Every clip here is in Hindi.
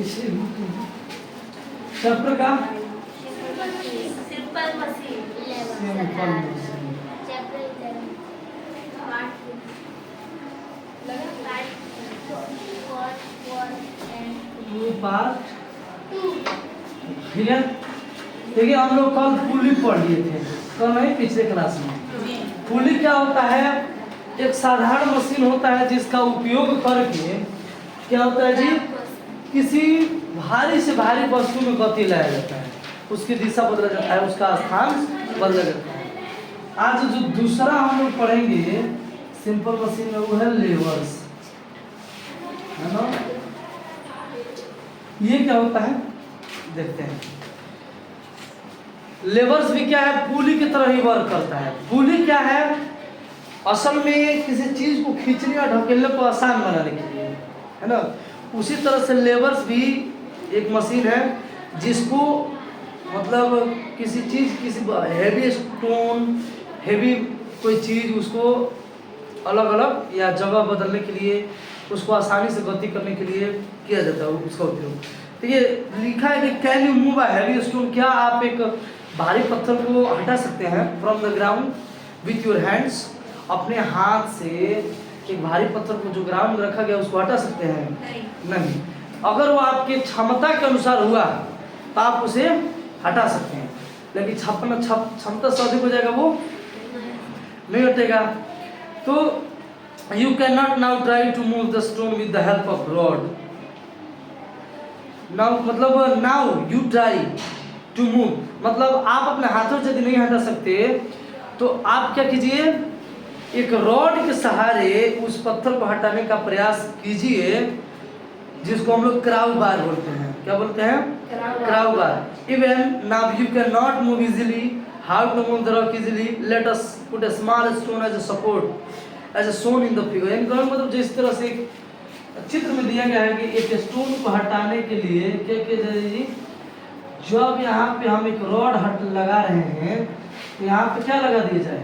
इसे चैप्टर का simple machine simple machine chapter 11 part 2 part 2। ठीक है, देखिए हम लोग कल पुली पढ़ लिए थे, कल नहीं पिछले क्लास में। पुली क्या होता है? एक साधारण मशीन होता है जिसका उपयोग करके क्या होता है जी, किसी भारी से भारी वस्तु में गति लाया जाता है, उसकी दिशा बदला जाता है, उसका स्थान बदला जाता है। आज जो दूसरा हम लोग पढ़ेंगे सिंपल मशीन में, वो है लेवर्स, है ना। ये क्या होता है देखते हैं। लेवर्स भी क्या है, पुली की तरह ही वर्क करता है। पुली क्या है, असल में किसी चीज को खींचने और ढकेलने को आसान बनाने के लिए, है ना। उसी तरह से लेवर्स भी एक मशीन है जिसको मतलब किसी चीज, किसी हैवी स्टोन, हैवी कोई चीज, उसको अलग अलग या जगह बदलने के लिए, उसको आसानी से गति करने के लिए किया जाता है उसका उपयोग। तो ये लिखा है कि can you move a heavy stone, क्या आप एक भारी पत्थर को हटा सकते हैं from the ground with your hands, अपने हाथ से एक भारी पत्थर को जो ग्राउंड में रखा गया उसको हटा सकते हैं? नहीं। अगर वो आपके क्षमता के अनुसार हुआ तो आप उसे हटा सकते हैं, लेकिन क्षमता से अधिक हो जाएगा वो नहीं हटेगा। तो you can not now try to move the stone with the help of rod. Now मतलब now you try to move, मतलब आप अपने हाथों से यदि नहीं हटा सकते तो आप क्या कीजिए, एक रॉड के सहारे उस पत्थर को हटाने का प्रयास कीजिए, जिसको हम लोग क्राउ बार बोलते हैं। क्या बोलते हैं? Crowbar. Even now you can not move easily, how to move the rock easily, let us put a small stone as a support as shown in the figure. यानी मतलब जिस तरह से चित्र में दिया गया है कि एक स्टोन को हटाने के लिए क्या किया जाए जी, जब यहाँ पे हम एक रॉड लगा रहे हैं तो यहाँ पे क्या लगा दिया जाए,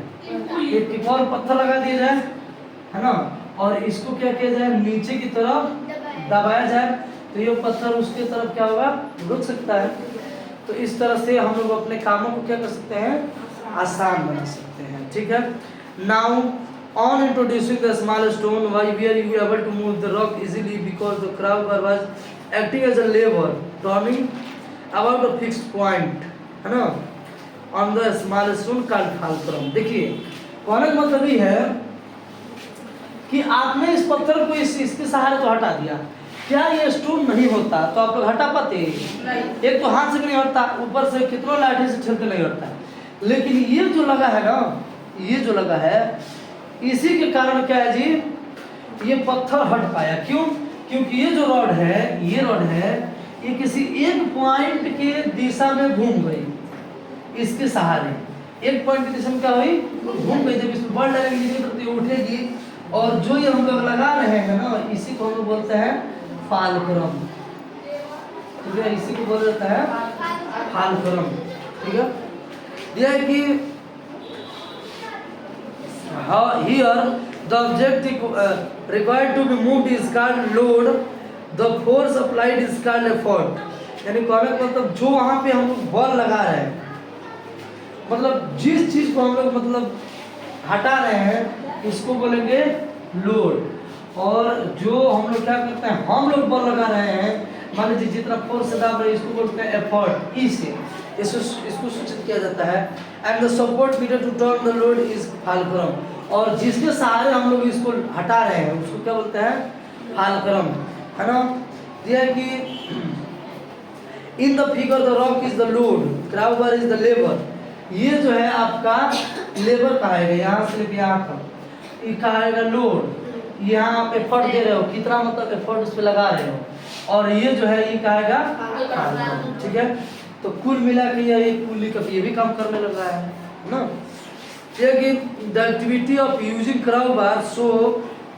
एक और पत्थर लगा दिया जाए, है ना, और इसको क्या किया जाए, नीचे की तरफ दबाया जाए, तो ये पत्थर उसके तरफ क्या होगा, रुक सकता है। तो इस तरह से हम लोग अपने कामों को क्या कर सकते हैं, आसान बना सकते हैं। ठीक है। Now on introducing the small stone, why were you able to move the rock easily? Because the crowbar was acting as a lever, turning about a fixed point, है ना, on the small stone called fulcrum। देखिए कहने का मतलब ये है कि आपने इस पत्थर को इसके सहारे तो हटा दिया, क्या ये स्टोन नहीं होता तो आप लोग हटा पाते? नहीं। एक तो हाथ से नहीं हटता, ऊपर से कितना लाठी से ठेलते नहीं हटता, लेकिन ये जो लगा है ना, ये जो लगा है, इसी के कारण क्या है जी, ये पत्थर हट पाया। क्यों? क्योंकि ये जो रॉड है, ये रॉड है, ये किसी एक पॉइंट के दिशा में घूम गई इसके सहारे। एक पॉइंट की दिशा में क्या हुई, घूम गई। जब इसमें बल डालेंगे तो ये उठेगी, और जो ये हम लोग लगा रहे हैं ना, इसी को हम लोग बोलते हैं फाल्क्रम। ठीक है, इसी को बोला जाता है फाल्क्रम। ठीक है, यह है कि here the object required to be moved is called load, the force applied is called effort। यानी कहने का मतलब जो वहाँ पे हम लोग बल लगा रहे हैं, मतलब जिस चीज को हम लोग मतलब हटा रहे हैं उसको बोलेंगे लोड, और जो हम लोग क्या करते हैं, हम लोग बल लगा रहे हैं, मान लीजिए जितना फोर्स से दाब रहे हैं, इसको बोलते हैं एफर्ट। इसको सूचित किया जाता है। And the support needed to turn the load is fulcrum, और जिसके सहारे हम लोग इसको हटा रहे हैं उसको क्या बोलते हैं, फाल्क्रम, है ना। यह है कि in the figure the rock is the load, crowbar is the labour. ये जो है आपका लेबर कहेगा, यहाँ से लेकर यहाँ तक, ये कहेगा लोड। यहाँ आप एफर्ट दे रहे हो, कितना मतलब एफर्ट उस पर लगा रहे हो, और ये जो है ये कहेगा फाल्क्रम। ठीक है, तो कुल मिला के ये पुली का ये भी काम करने लग रहा है ना। The activity of using crowbar so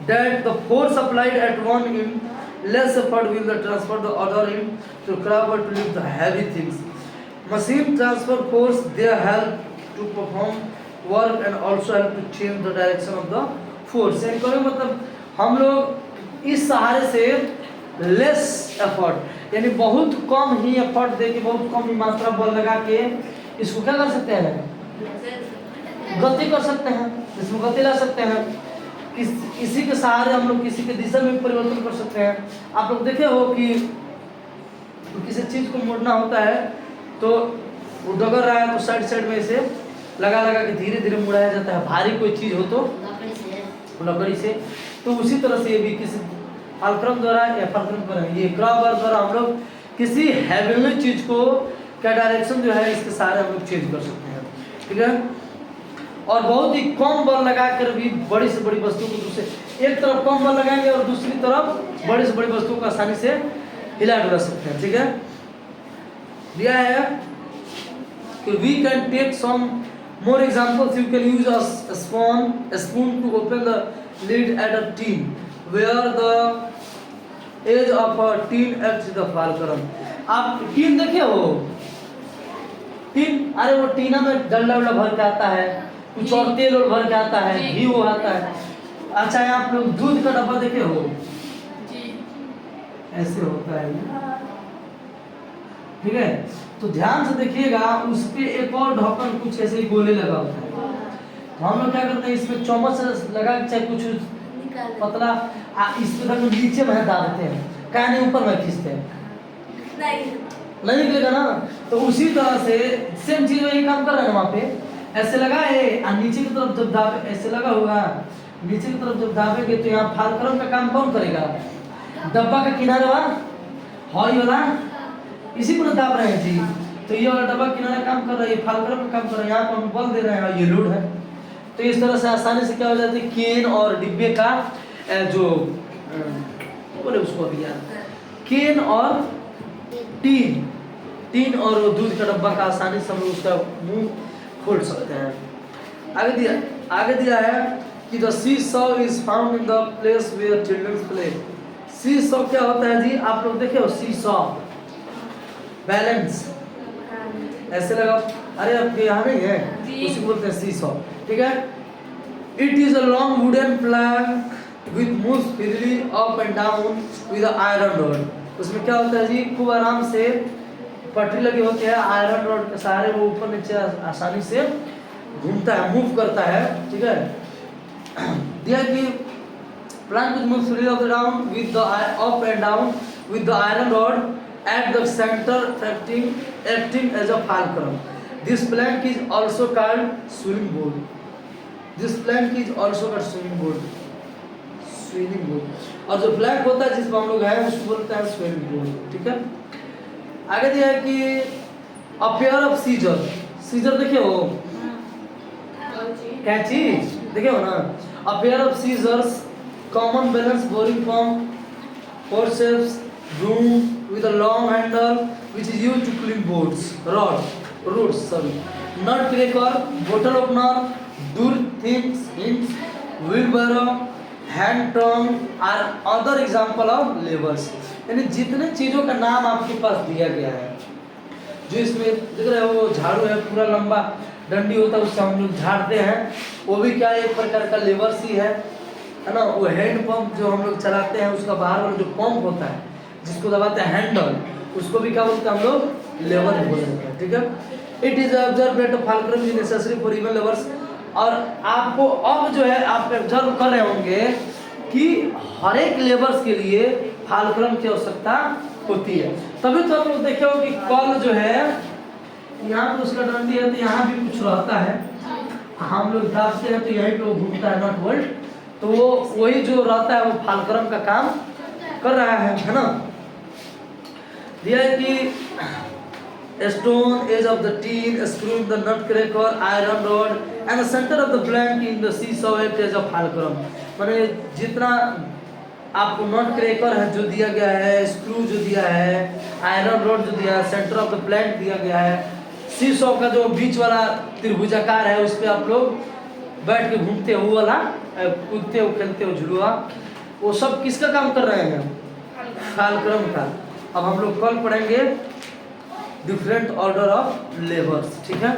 that the force applied at one end less effort will the transfer the other end to crowbar to lift the heavy things. Machine transfer force there help to perform work and also help to change the direction of the force. यानी मतलब हम लोग इस सहारे से लेस एफर्ट, यानी बहुत कम ही एफर्ट दे के, बहुत कम ही मात्रा बल लगा के इसको क्या कर सकते हैं, गति कर सकते हैं, इसमें गति ला सकते हैं। इसी के सहारे हम लोग किसी के दिशा में परिवर्तन कर सकते हैं। आप लोग देखे हो कि किसी चीज को मोड़ना होता है तो वो डगर रहा है तो साइड साइड में इसे लगा लगा के धीरे धीरे मुड़ाया जाता है, भारी कोई चीज हो तो लकड़ी से। तो उसी तरह से ये भी किसी फालक्रम द्वारा या फालक्रम द्वारा, ये क्रॉबर द्वारा हम लोग किसी हेवनली चीज को का डायरेक्शन जो है इसके सहारे हम लोग चेंज कर सकते हैं, ठीक है। और बहुत ही कम बल लगाकर भी बड़ी से बड़ी वस्तु को दूसरे एक तरफ कम बल लगाएंगे और दूसरी तरफ बड़ी से बड़ी वस्तु को आसानी से हिला डुला सकते हैं, ठीक है। दिया है कि we can take some more examples. You can use a spoon to open the lid at a tin where the edge of a tin acts the fulcrum। आप टीन देखे हो, टीन, अरे वो टीना में डल्ला उल्ला भर के आता है, कुछ और तेल और भर के आता है, घी वो आता है। अच्छा है, आप लोग दूध का डब्बा देखे हो जी, ऐसे होता है, ठीक है। तो ध्यान से देखिएगा, उस पे एक और ढक्कन कुछ ऐसे ही गोले लगा होता है। तो हम लोग क्या करते हैं, इसमें चम्मच से लगा के चाहे कुछ पतला इस पे रख नीचे में डालते हैं, क्या नहीं ऊपर में खींचते हैं, नहीं निकलेगा ना। तो उसी तरह से सेम चीज वही काम कर रहा है वहाँ पे, ऐसे लगा है और नीचे की तरफ जब दाबे, ऐसे लगा होगा, नीचे की तरफ जब दाबेंगे तो यहाँ फालक्रम का काम कौन करेगा, डब्बा का किनारा हॉरी वाला, इसी को दाब रहे हैं जी। तो ये वाला डब्बा किनारा काम कर रहा है, ये फालक्रम का काम कर रहा है, यहाँ पर हम बल दे रहे हैं, ये लोड है। तो इस तरह से आसानी से क्या हो जाती है, केन और डिब्बे का जो बोले उसको अभी यार, केन और टीन और दूध का डब्बा का आसानी से हम लोग उसका मुंह खोल सकते हैं। आगे दिया है कि the seesaw is found in the place where children play. Seesaw क्या होता है जी, आप लोग देखे हो सी सॉ, बैलेंस ऐसे लगा, अरे आपके यहाँ नहीं है, उसी को बोलते हैं सी सॉ, ठीक है। It is a long wooden plank with moves freely up and down with iron rod. उसमें क्या होता है जी, खूब आराम से पटरी लगी होती है, आयरन रॉड के सहारे वो ऊपर नीचे आसानी से घूमता है, मूव करता है, ठीक है। दिया कि plank with moves freely up and down with the up and down with the iron rod at the center acting as a fulcrum. This plank is also called swimming board. This plank is also called swimming board. Swimming board. और जो plank होता है जिस पर हम लोग हैं उसको बोलते हैं swimming board, ठीक है। आगे दिया है कि a pair of scissors. Scissors देखे हो, कैंची देखे हो ना। A pair of scissors, common balance boring from forceps, broom with a long handle which is used to clean roots, nut cracker, bottle opener, door things, hinge, wheelbarrow, hand tongue are other example of levers। यानी जितने चीजों का नाम आपके पास दिया गया है, जो इसमें देख रहे हो, वो झाड़ू है, पूरा लंबा डंडी होता है, उससे हम लोग झाड़ते हैं, वो भी क्या एक प्रकार का लेवर्स ही है ना। वो हैंड पंप जो हम लोग चलाते हैं, उसका बाहर वाला जो पंप होता है जिसको दबाते हैं हैंडल, उसको भी क्या बोलते हैं हम लोग, लेवर बोलते हैं, ठीक है। It is observe that फालक्रम is necessary for even levers. और आपको अब जो है आप ऑब्जर्व कर रहे होंगे कि हर एक लेवर्स के लिए फालक्रम की आवश्यकता होती है। तभी तो आप लोग देखे हो कि कॉल जो है यहाँ पे उसका डंडी है तो यहाँ भी कुछ रहता है, हम लोग दाबते हैं तो यहीं पे वो घूमता है नट बोल्ट, तो वो वही जो रहता है वो फालक्रम का काम कर रहा है ना। दिया है कि stone edge of the tin, screw the nutcracker, iron rod and the centre of the plank in the seesaw act as a fulcrum. माने जितना आपको नट क्रैकर है जो दिया गया है, स्क्रू जो दिया है, आयरन रॉड जो दिया है, सेंटर ऑफ द प्लैंक दिया गया है, सी सॉ का जो बीच वाला त्रिभुजाकार है उस पे आप लोग बैठ के घूमते हो, वो वाला कूदते हो, खेलते हो झुलुआ, वो सब किसका काम कर रहे हैं, फालक्रम का। अब हम लोग कल पढ़ेंगे डिफरेंट ऑर्डर ऑफ लेवर्स, ठीक है।